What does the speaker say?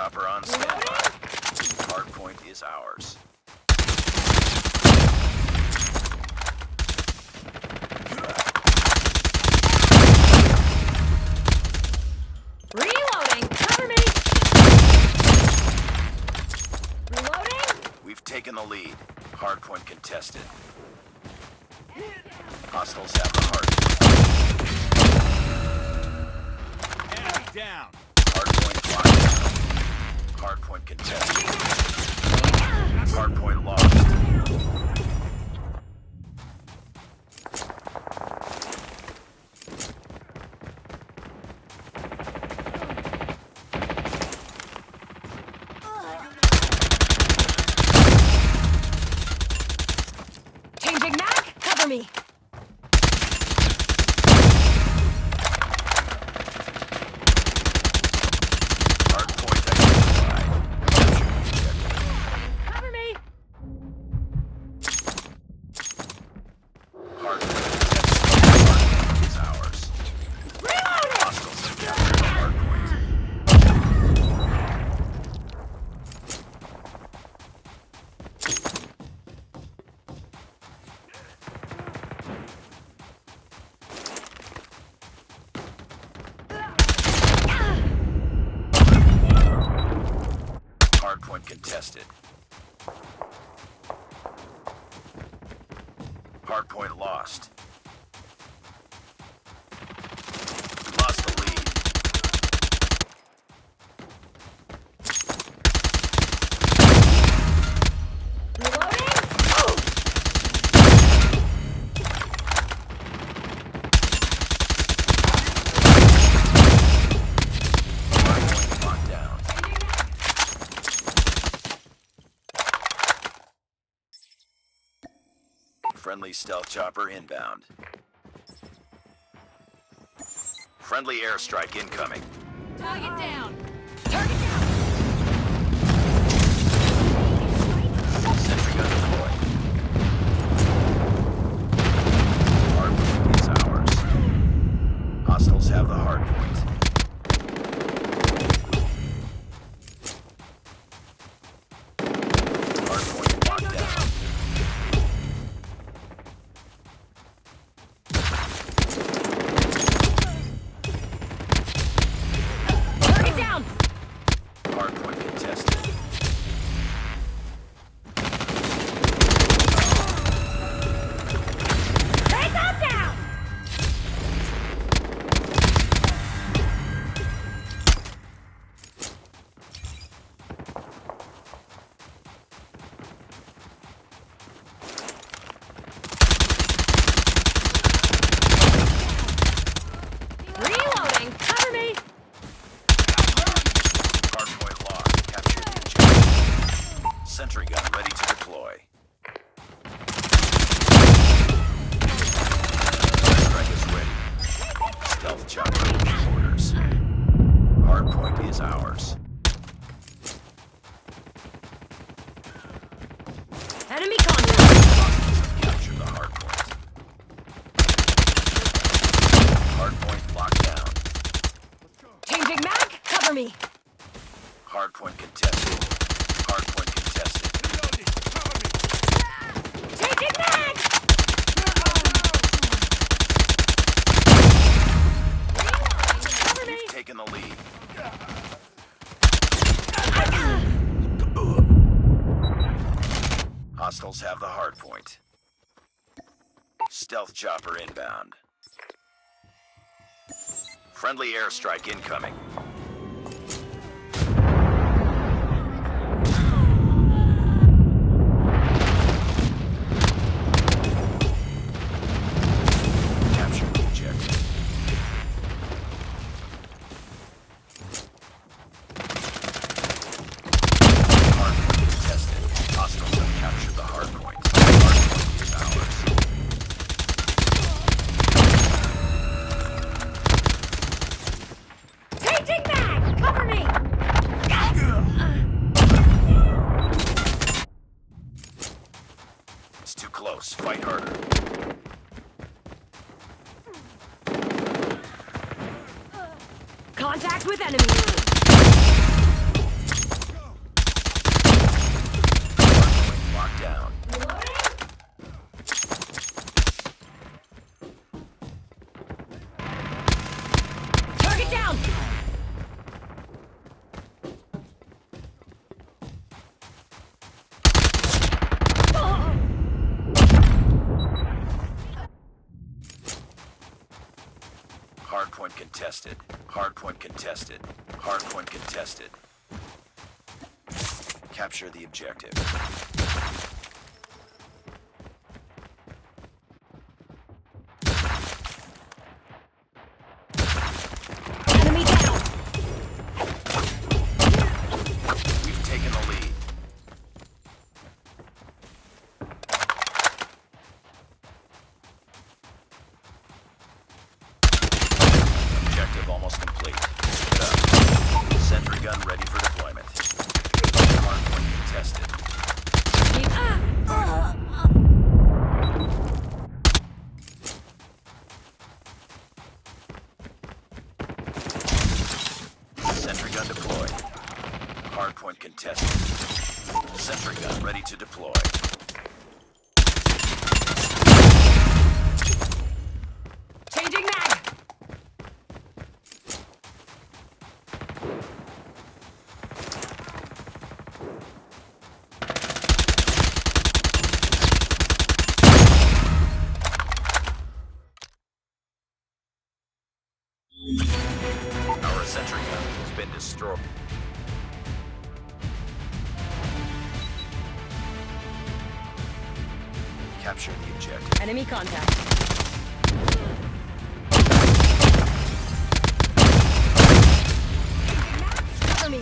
chopper on standby. Hardpoint is ours. Reloading! Cover me! Reloading! We've taken the lead. Hardpoint contested. Hostiles have the hardpoint. Enemy down. Hardpoint locked down. Hardpoint contested. Hardpoint lost. Changing mag! Cover me! Hardpoint identified. Capture the objective. Cover me! Hardpoint contested. Hardpoint is ours. Reloading! Hostiles have captured the hardpoint. Hardpoint contested. Hardpoint lost. We lost the lead. Reloading! Hardpoint locked down. Friendly stealth chopper inbound. Friendly airstrike incoming. Target down! Target down! Sentry gun deployed. Hardpoint is ours. Hostiles have the hardpoint. Hardpoint locked down. Target down! Hardpoint contested. Take that down! Reloading! Cover me! Hardpoint locked. Capture the objective. Sentry gun ready to deploy. Airstrike is ready. Stealth chopper in orders. Hardpoint is ours. Enemy contact! Hostiles have captured the hardpoint. Hardpoint locked down. Changing mag! Cover me! Hardpoint contested. Hardpoint contested. Reloading. Cover me. Changing mag! Cover me! We've taken the lead. Hostiles have the hardpoint. Stealth chopper inbound. Friendly airstrike incoming. Capture the objective. Hardpoint contested. Hostiles have captured the hardpoint. Hardpoint is ours. Changing mag! Cover me! It's too close. Fight harder. Contact with enemy! Hardpoint contested. Hardpoint contested. Hardpoint contested. Capture the objective. Enemy down. We've taken the lead. Objective almost complete. Keep it up. Sentry gun ready for deployment. Hardpoint contested. Sentry gun deployed. Hardpoint contested. Sentry gun ready to deploy. Changing mag. Our sentry gun has been destroyed. Capture the objective. Enemy contact. Cover me.